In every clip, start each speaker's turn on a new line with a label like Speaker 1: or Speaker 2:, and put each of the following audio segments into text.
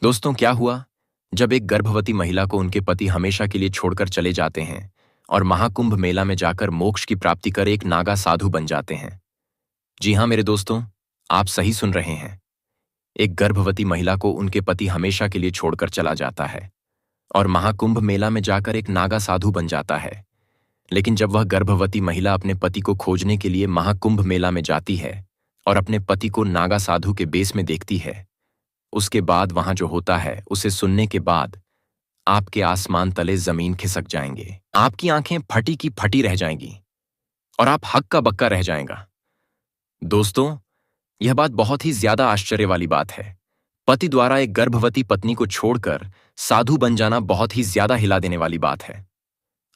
Speaker 1: दोस्तों, क्या हुआ जब एक गर्भवती महिला को उनके पति हमेशा के लिए छोड़कर चले जाते हैं और महाकुंभ मेला में जाकर मोक्ष की प्राप्ति कर एक नागा साधु बन जाते हैं। जी हाँ मेरे दोस्तों, आप सही सुन रहे हैं। एक गर्भवती महिला को उनके पति हमेशा के लिए छोड़कर चला जाता है और महाकुंभ मेला में जाकर एक नागा साधु बन जाता है। लेकिन जब वह गर्भवती महिला अपने पति को खोजने के लिए महाकुंभ मेला में जाती है और अपने पति को नागा साधु के बेस में देखती है, उसके बाद वहां जो होता है उसे सुनने के बाद आपके आसमान तले जमीन खिसक जाएंगे। आपकी आंखें फटी की फटी रह जाएंगी और आप हक्का बक्का रह जाएगा। दोस्तों, यह बात बहुत ही ज्यादा आश्चर्य वाली बात है। पति द्वारा एक गर्भवती पत्नी को छोड़कर साधु बन जाना बहुत ही ज्यादा हिला देने वाली बात है।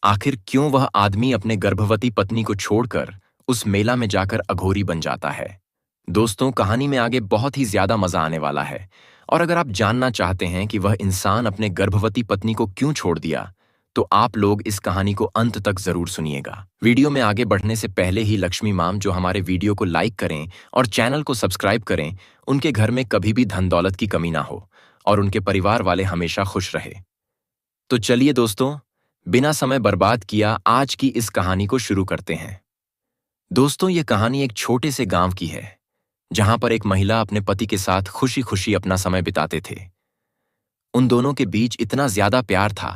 Speaker 1: आखिर क्यों वह आदमी अपने गर्भवती पत्नी को छोड़कर उस मेला में जाकर अघोरी बन जाता है? दोस्तों, कहानी में आगे बहुत ही ज्यादा मजा आने वाला है और अगर आप जानना चाहते हैं कि वह इंसान अपने गर्भवती पत्नी को क्यों छोड़ दिया, तो आप लोग इस कहानी को अंत तक जरूर सुनिएगा। वीडियो में आगे बढ़ने से पहले ही लक्ष्मी माम जो हमारे वीडियो को लाइक करें और चैनल को सब्सक्राइब करें, उनके घर में कभी भी धन दौलत की कमी ना हो और उनके परिवार वाले हमेशा खुश रहे। तो चलिए दोस्तों, बिना समय बर्बाद किया आज की इस कहानी को शुरू करते हैं। दोस्तों, ये कहानी एक छोटे से गांव की है जहां पर एक महिला अपने पति के साथ खुशी खुशी अपना समय बिताते थे। उन दोनों के बीच इतना ज्यादा प्यार था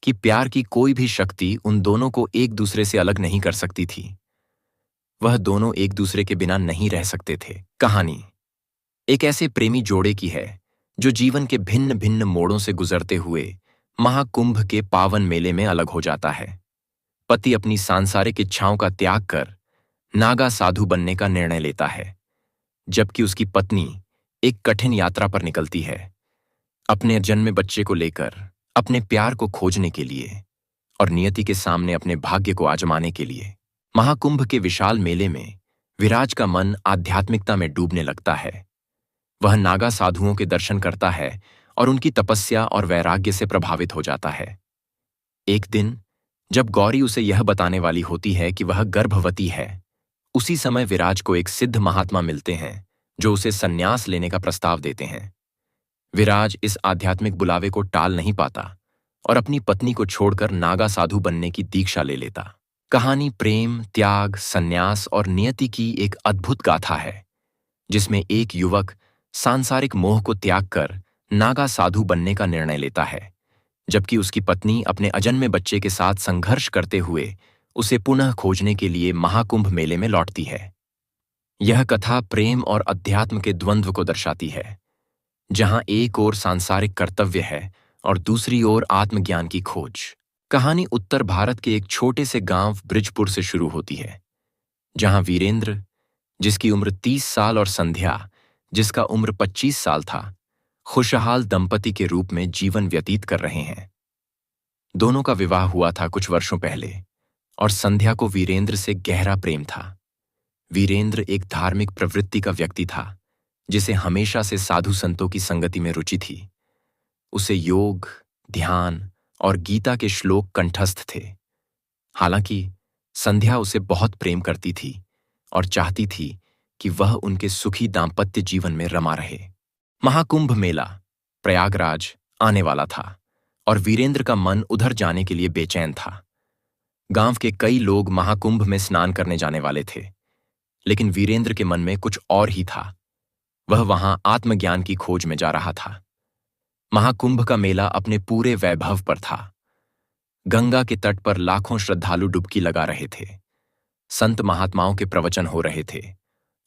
Speaker 1: कि प्यार की कोई भी शक्ति उन दोनों को एक दूसरे से अलग नहीं कर सकती थी। वह दोनों एक दूसरे के बिना नहीं रह सकते थे। कहानी एक ऐसे प्रेमी जोड़े की है जो जीवन के भिन्न भिन्न मोड़ों से गुजरते हुए महाकुंभ के पावन मेले में अलग हो जाता है। पति अपनी सांसारिक इच्छाओं का त्याग कर नागा साधु बनने का निर्णय लेता है, जबकि उसकी पत्नी एक कठिन यात्रा पर निकलती है, अपने जन्मे बच्चे को लेकर, अपने प्यार को खोजने के लिए और नियति के सामने अपने भाग्य को आजमाने के लिए। महाकुंभ के विशाल मेले में विराज का मन आध्यात्मिकता में डूबने लगता है। वह नागा साधुओं के दर्शन करता है और उनकी तपस्या और वैराग्य से प्रभावित हो जाता है। एक दिन जब गौरी उसे यह बताने वाली होती है कि वह गर्भवती है, उसी समय विराज को एक सिद्ध महात्मा मिलते हैं जो उसे संन्यास लेने का प्रस्ताव देते हैं। विराज इस आध्यात्मिक बुलावे को टाल नहीं पाता और अपनी पत्नी को छोड़कर नागा साधु बनने की दीक्षा ले लेता। कहानी प्रेम, त्याग, संन्यास और नियति की एक अद्भुत गाथा है, जिसमें एक युवक सांसारिक मोह को त्याग कर नागा साधु बनने का निर्णय लेता है, जबकि उसकी पत्नी अपने अजन्मे बच्चे के साथ संघर्ष करते हुए उसे पुनः खोजने के लिए महाकुंभ मेले में लौटती है। यह कथा प्रेम और अध्यात्म के द्वंद्व को दर्शाती है, जहां एक ओर सांसारिक कर्तव्य है और दूसरी ओर आत्मज्ञान की खोज। कहानी उत्तर भारत के एक छोटे से गांव ब्रिजपुर से शुरू होती है, जहां वीरेंद्र, जिसकी उम्र 30 साल, और संध्या, जिसका उम्र 25 साल था, खुशहाल दंपति के रूप में जीवन व्यतीत कर रहे हैं। दोनों का विवाह हुआ था कुछ वर्षों पहले और संध्या को वीरेंद्र से गहरा प्रेम था। वीरेंद्र एक धार्मिक प्रवृत्ति का व्यक्ति था, जिसे हमेशा से साधु संतों की संगति में रुचि थी। उसे योग, ध्यान और गीता के श्लोक कंठस्थ थे। हालांकि संध्या उसे बहुत प्रेम करती थी और चाहती थी कि वह उनके सुखी दाम्पत्य जीवन में रमा रहे। महाकुंभ मेला प्रयागराज आने वाला था और वीरेंद्र का मन उधर जाने के लिए बेचैन था। गांव के कई लोग महाकुंभ में स्नान करने जाने वाले थे, लेकिन वीरेंद्र के मन में कुछ और ही था। वह वहां आत्मज्ञान की खोज में जा रहा था। महाकुंभ का मेला अपने पूरे वैभव पर था। गंगा के तट पर लाखों श्रद्धालु डुबकी लगा रहे थे, संत महात्माओं के प्रवचन हो रहे थे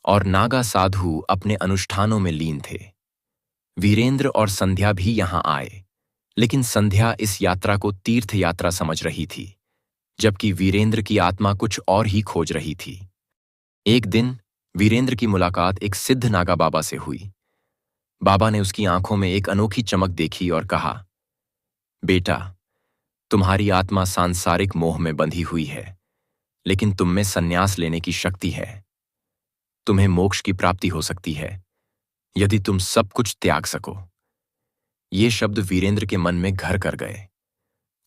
Speaker 1: और नागा साधु अपने अनुष्ठानों में लीन थे। वीरेंद्र और संध्या भी यहां आए, लेकिन संध्या इस यात्रा को तीर्थ यात्रा समझ रही थी, जबकि वीरेंद्र की आत्मा कुछ और ही खोज रही थी। एक दिन वीरेंद्र की मुलाकात एक सिद्ध नागा बाबा से हुई। बाबा ने उसकी आंखों में एक अनोखी चमक देखी और कहा, बेटा, तुम्हारी आत्मा सांसारिक मोह में बंधी हुई है, लेकिन तुम में संन्यास लेने की शक्ति है। तुम्हें मोक्ष की प्राप्ति हो सकती है यदि तुम सब कुछ त्याग सको। ये शब्द वीरेंद्र के मन में घर कर गए।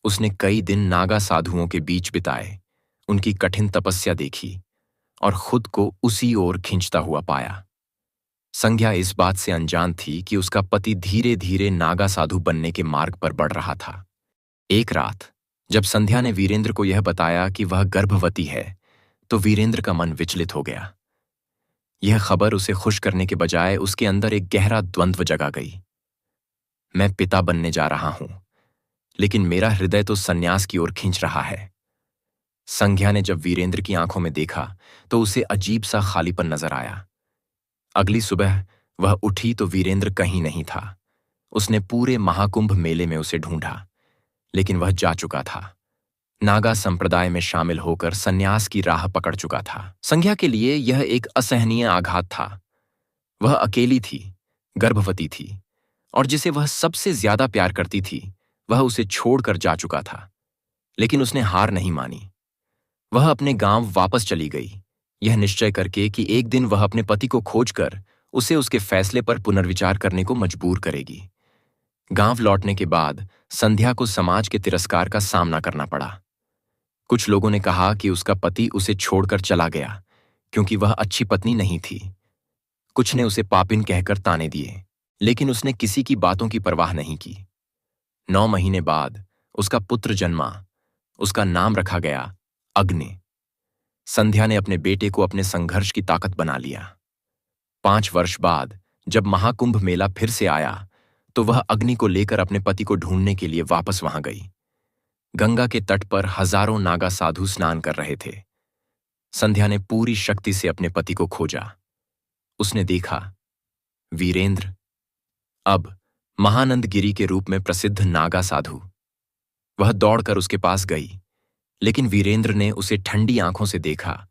Speaker 1: उसने कई दिन नागा साधुओं के बीच बिताए, उनकी कठिन तपस्या देखी और खुद को उसी ओर खींचता हुआ पाया। संध्या इस बात से अनजान थी कि उसका पति धीरे धीरे नागा साधु बनने के मार्ग पर बढ़ रहा था। एक रात जब संध्या ने वीरेंद्र को यह बताया कि वह गर्भवती है, तो वीरेंद्र का मन विचलित हो गया। यह खबर उसे खुश करने के बजाय उसके अंदर एक गहरा द्वंद्व जगा गई। मैं पिता बनने जा रहा हूं, लेकिन मेरा हृदय तो सन्यास की ओर खींच रहा है। संध्या ने जब वीरेंद्र की आंखों में देखा तो उसे अजीब सा खालीपन नजर आया। अगली सुबह वह उठी तो वीरेंद्र कहीं नहीं था। उसने पूरे महाकुंभ मेले में उसे ढूंढा, लेकिन वह जा चुका था। नागा संप्रदाय में शामिल होकर सन्यास की राह पकड़ चुका था। संध्या के लिए यह एक असहनीय आघात था। वह अकेली थी, गर्भवती थी, और जिसे वह सबसे ज्यादा प्यार करती थी वह उसे छोड़कर जा चुका था। लेकिन उसने हार नहीं मानी। वह अपने गांव वापस चली गई, यह निश्चय करके कि एक दिन वह अपने पति को खोजकर उसे उसके फैसले पर पुनर्विचार करने को मजबूर करेगी। गांव लौटने के बाद संध्या को समाज के तिरस्कार का सामना करना पड़ा। कुछ लोगों ने कहा कि उसका पति उसे छोड़कर चला गया क्योंकि वह अच्छी पत्नी नहीं थी। कुछ ने उसे पापिन कहकर ताने दिए, लेकिन उसने किसी की बातों की परवाह नहीं की। 9 महीने बाद उसका पुत्र जन्मा। उसका नाम रखा गया अग्नि। संध्या ने अपने बेटे को अपने संघर्ष की ताकत बना लिया। 5 वर्ष बाद जब महाकुंभ मेला फिर से आया तो वह अग्नि को लेकर अपने पति को ढूंढने के लिए वापस वहां गई। गंगा के तट पर हजारों नागा साधु स्नान कर रहे थे। संध्या ने पूरी शक्ति से अपने पति को खोजा। उसने देखा वीरेंद्र, अब महानंद गिरी के रूप में प्रसिद्ध नागा साधु। वह दौड़कर उसके पास गई, लेकिन वीरेंद्र ने उसे ठंडी आंखों से देखा